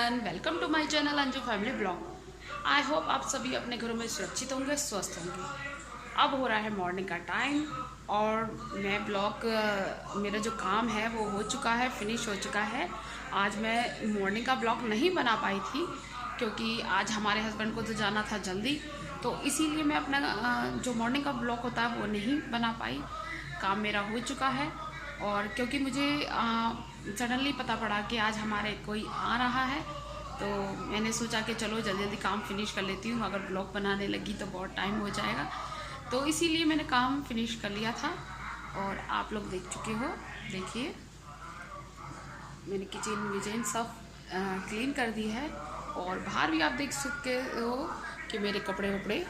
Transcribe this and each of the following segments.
Everyone, welcome to my channel Anju family blog. I hope आप सभी अपने घरों में सुरक्षित होंगे, स्वस्थ होंगे। अब हो रहा है मॉर्निंग का टाइम और मैं ब्लॉग मेरा जो काम है वो हो चुका है, फिनिश हो चुका है। आज मैं मॉर्निंग का ब्लॉग नहीं बना पाई थी क्योंकि आज हमारे हस्बैंड को तो जाना था जल्दी, तो इसीलिए मैं अपना जो मॉर्निंग का ब्लॉग होता है वो नहीं बना पाई। काम मेरा हो चुका है और क्योंकि मुझे सडनली पता पड़ा कि आज हमारे कोई आ रहा है, तो मैंने सोचा कि चलो जल्दी जल्दी काम फिनिश कर लेती हूँ। अगर ब्लॉग बनाने लगी तो बहुत टाइम हो जाएगा, तो इसीलिए मैंने काम फिनिश कर लिया था। और आप लोग देख चुके हो, देखिए मैंने किचन विचन सब क्लीन कर दी है। और बाहर भी आप देख सकते हो कि मेरे कपड़े वपड़े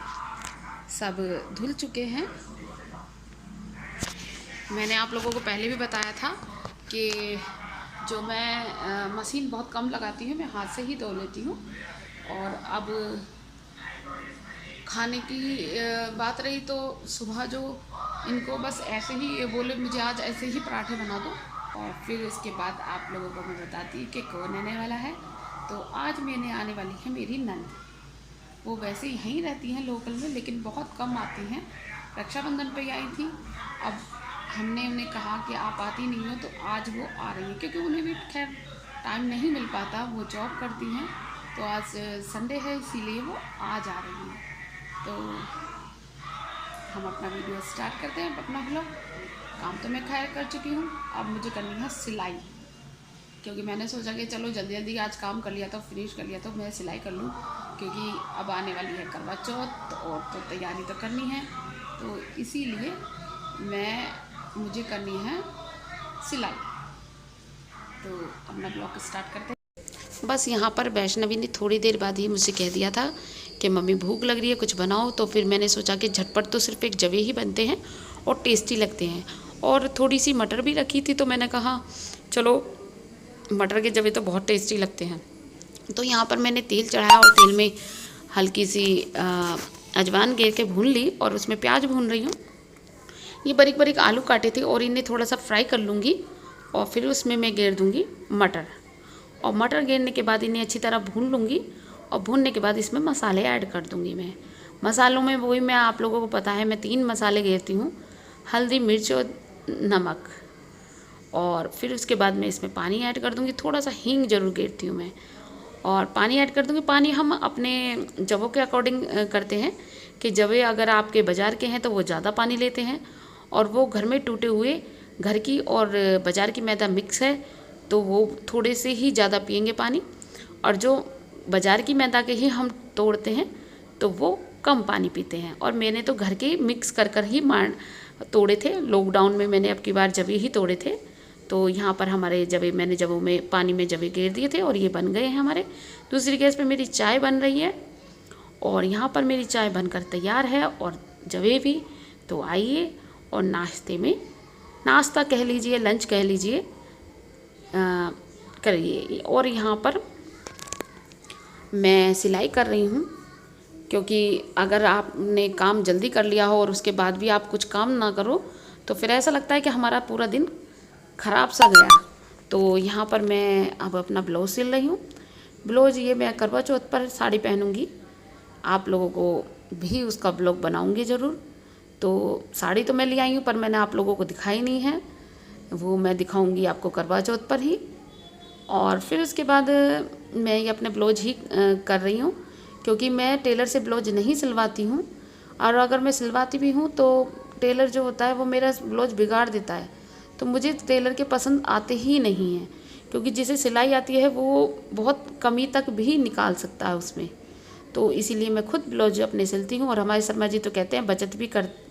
सब धुल चुके हैं। मैंने आप लोगों को पहले भी बताया था कि जो मैं मशीन बहुत कम लगाती हूँ, मैं हाथ से ही धो लेती हूँ। और अब खाने की बात रही तो सुबह जो इनको बस ऐसे ही बोले मुझे आज ऐसे ही पराठे बना दो, और फिर उसके बाद आप लोगों को मैं बताती कि कौन आने वाला है। तो आज मैंने आने वाली है मेरी नंद। वो वैसे यहीं रहती हैं लोकल में, लेकिन बहुत कम आती हैं। रक्षाबंधन पे आई थी, अब हमने उन्हें कहा कि आप आती नहीं हो, तो आज वो आ रही है क्योंकि उन्हें भी खैर टाइम नहीं मिल पाता, वो जॉब करती हैं। तो आज संडे है इसीलिए वो आज आ रही हैं। तो हम अपना वीडियो स्टार्ट करते हैं, अपना ब्लॉग। काम तो मैं खैर कर चुकी हूँ, अब मुझे करनी है सिलाई, क्योंकि मैंने सोचा कि चलो जल्दी जल्दी आज काम कर लिया तो फिनिश कर लिया तो मैं सिलाई कर लूँ, क्योंकि अब आने वाली है करवा चौथ और तो तैयारी तो करनी है। तो इसीलिए मुझे करनी है सिलाई। तो अपना ब्लॉग स्टार्ट करते हैं। बस यहाँ पर वैष्णवी ने थोड़ी देर बाद ही मुझसे कह दिया था कि मम्मी भूख लग रही है, कुछ बनाओ। तो फिर मैंने सोचा कि झटपट तो सिर्फ एक जवे ही बनते हैं और टेस्टी लगते हैं, और थोड़ी सी मटर भी रखी थी, तो मैंने कहा चलो मटर के जवे तो बहुत टेस्टी लगते हैं। तो यहाँ पर मैंने तेल चढ़ाया और तेल में हल्की सी अजवाइन गेर के भून ली और उसमें प्याज भून रही हूँ। ये बारीक बारीक आलू काटे थे और इन्हें थोड़ा सा फ्राई कर लूँगी, और फिर उसमें मैं गेर दूँगी मटर। और मटर गेरने के बाद इन्हें अच्छी तरह भून लूँगी, और भूनने के बाद इसमें मसाले ऐड कर दूँगी मैं। मसालों में वही मैं आप लोगों को पता है मैं 3 मसाले गेरती हूँ, हल्दी, मिर्च और नमक। और फिर उसके बाद मैं इसमें पानी ऐड कर दूँगी, थोड़ा सा हींग जरूर गेरती हूँ मैं, और पानी ऐड कर दूँगी। पानी हम अपने जवों के अकॉर्डिंग करते हैं कि जवे अगर आपके बाज़ार के हैं तो वो ज़्यादा पानी लेते हैं, और वो घर में टूटे हुए घर की और बाज़ार की मैदा मिक्स है तो वो थोड़े से ही ज़्यादा पिएंगे पानी, और जो बाज़ार की मैदा के ही हम तोड़ते हैं तो वो कम पानी पीते हैं। और मैंने तो घर के मिक्स कर कर ही तोड़े थे। लॉकडाउन में मैंने अब की बार जवे ही तोड़े थे। तो यहाँ पर हमारे जवे मैंने जवों में पानी में जवे गेर दिए थे और ये बन गए हैं हमारे। दूसरी गैस पे मेरी चाय बन रही है, और यहाँ पर मेरी चाय बनकर तैयार है और जवे भी। तो आइए और नाश्ते में, नाश्ता कह लीजिए, लंच कह लीजिए, करिए। और यहाँ पर मैं सिलाई कर रही हूँ, क्योंकि अगर आपने काम जल्दी कर लिया हो और उसके बाद भी आप कुछ काम ना करो तो फिर ऐसा लगता है कि हमारा पूरा दिन ख़राब सा गया। तो यहाँ पर मैं अब अपना ब्लाउज़ सिल रही हूँ। ब्लाउज़ ये मैं करवा चौथ पर साड़ी पहनूंगी, आप लोगों को भी उसका ब्लॉग बनाऊंगी ज़रूर। तो साड़ी तो मैं ले आई हूँ पर मैंने आप लोगों को दिखाई नहीं है, वो मैं दिखाऊंगी आपको करवा चौथ पर ही। और फिर उसके बाद मैं ये अपने ब्लाउज ही कर रही हूँ, क्योंकि मैं टेलर से ब्लाउज नहीं सिलवाती हूँ, और अगर मैं सिलवाती भी हूँ तो टेलर जो होता है वो मेरा ब्लाउज बिगाड़ देता है। तो मुझे टेलर के पसंद आते ही नहीं हैं, क्योंकि जिसे सिलाई आती है वो बहुत कमी तक भी निकाल सकता है उसमें। तो इसीलिए मैं खुद ब्लाउज अपने सिलती हूँ। और हमारे शर्मा जी तो कहते हैं बचत भी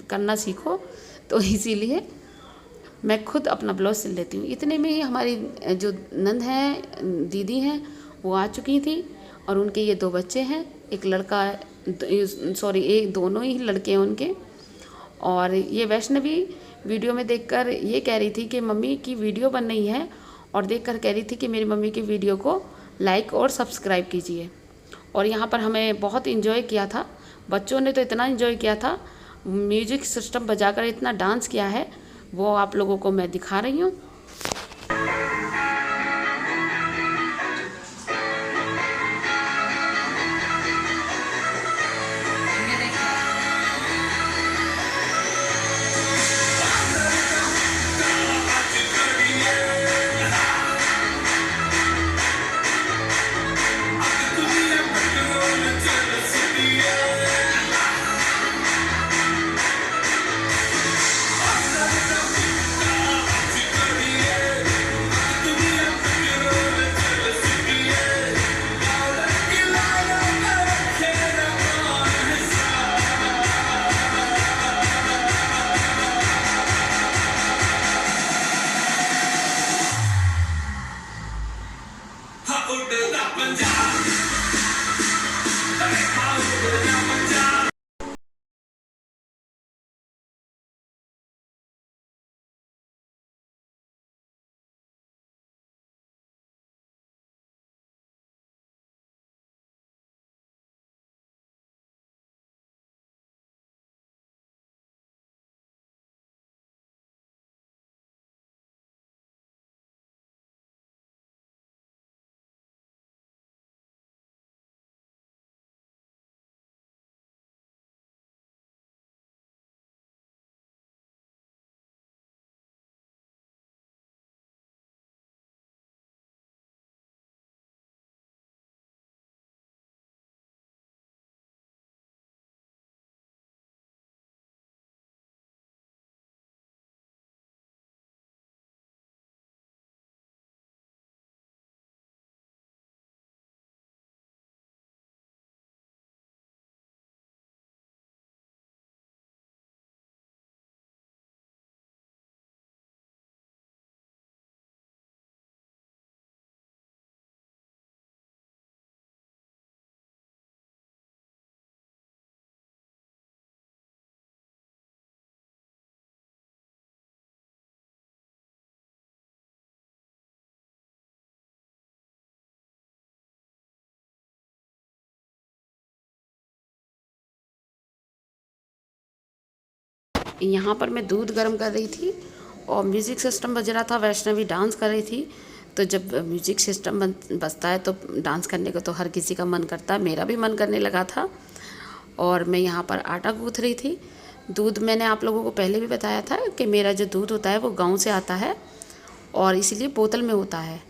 करना सीखो, तो इसीलिए मैं खुद अपना ब्लाउज सिल लेती हूँ। इतने में ही हमारी जो नंद हैं, दीदी हैं, वो आ चुकी थी, और उनके ये 2 बच्चे हैं, एक लड़का, सॉरी एक दोनों ही लड़के हैं उनके। और ये वैष्णवी वीडियो में देखकर ये कह रही थी कि मम्मी की वीडियो बन रही है, और देखकर कह रही थी कि मेरी मम्मी की वीडियो को लाइक और सब्सक्राइब कीजिए। और यहाँ पर हमें बहुत इन्जॉय किया था, बच्चों ने तो इतना इन्जॉय किया था, म्यूजिक सिस्टम बजाकर इतना डांस किया है, वो आप लोगों को मैं दिखा रही हूँ। यहाँ पर मैं दूध गर्म कर रही थी और म्यूज़िक सिस्टम बज रहा था, वैष्णवी डांस कर रही थी। तो जब म्यूज़िक सिस्टम बजता है तो डांस करने को तो हर किसी का मन करता है, मेरा भी मन करने लगा था। और मैं यहाँ पर आटा गूँथ रही थी। दूध मैंने आप लोगों को पहले भी बताया था कि मेरा जो दूध होता है वो गाँव से आता है और इसीलिए बोतल में होता है।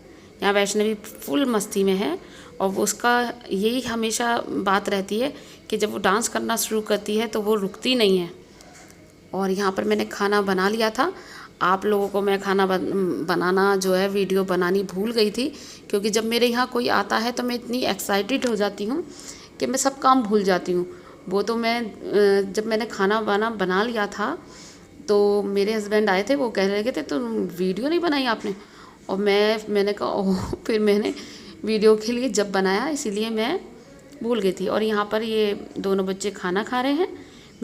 यहाँ वैष्णवी फुल मस्ती में है और वो उसका यही हमेशा बात रहती है कि जब वो डांस करना शुरू करती है तो वो रुकती नहीं है। और यहाँ पर मैंने खाना बना लिया था। आप लोगों को मैं खाना बनाना जो है वीडियो बनानी भूल गई थी, क्योंकि जब मेरे यहाँ कोई आता है तो मैं इतनी एक्साइटेड हो जाती हूँ कि मैं सब काम भूल जाती हूँ। वो तो मैं जब मैंने खाना बना लिया था तो मेरे हस्बैंड आए थे, वो कह रहे थे तो वीडियो नहीं बनाई आपने। और मैंने कहा ओह, फिर मैंने वीडियो के लिए जब बनाया इसीलिए मैं भूल गई थी। और यहाँ पर ये दोनों बच्चे खाना खा रहे हैं।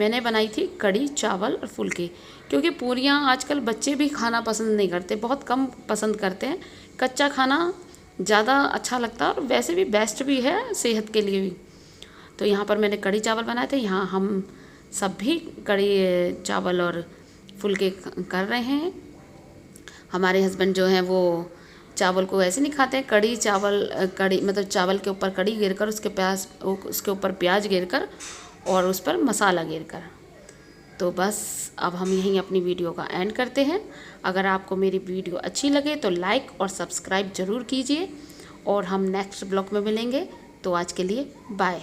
मैंने बनाई थी कढ़ी चावल और फुलके, क्योंकि पूरियाँ आजकल बच्चे भी खाना पसंद नहीं करते, बहुत कम पसंद करते हैं। कच्चा खाना ज़्यादा अच्छा लगता है और वैसे भी बेस्ट भी है सेहत के लिए भी। तो यहाँ पर मैंने कढ़ी चावल बनाए थे। यहाँ हम सब भी कढ़ी चावल और फुलके कर रहे हैं। हमारे हस्बैंड जो हैं वो चावल को ऐसे नहीं खाते हैं, कढ़ी मतलब चावल के ऊपर कढ़ी गिर कर उसके ऊपर प्याज गिर कर और उस पर मसाला गिर कर। तो बस अब हम यहीं अपनी वीडियो का एंड करते हैं। अगर आपको मेरी वीडियो अच्छी लगे तो लाइक और सब्सक्राइब ज़रूर कीजिए और हम नेक्स्ट ब्लॉग में मिलेंगे। तो आज के लिए बाय।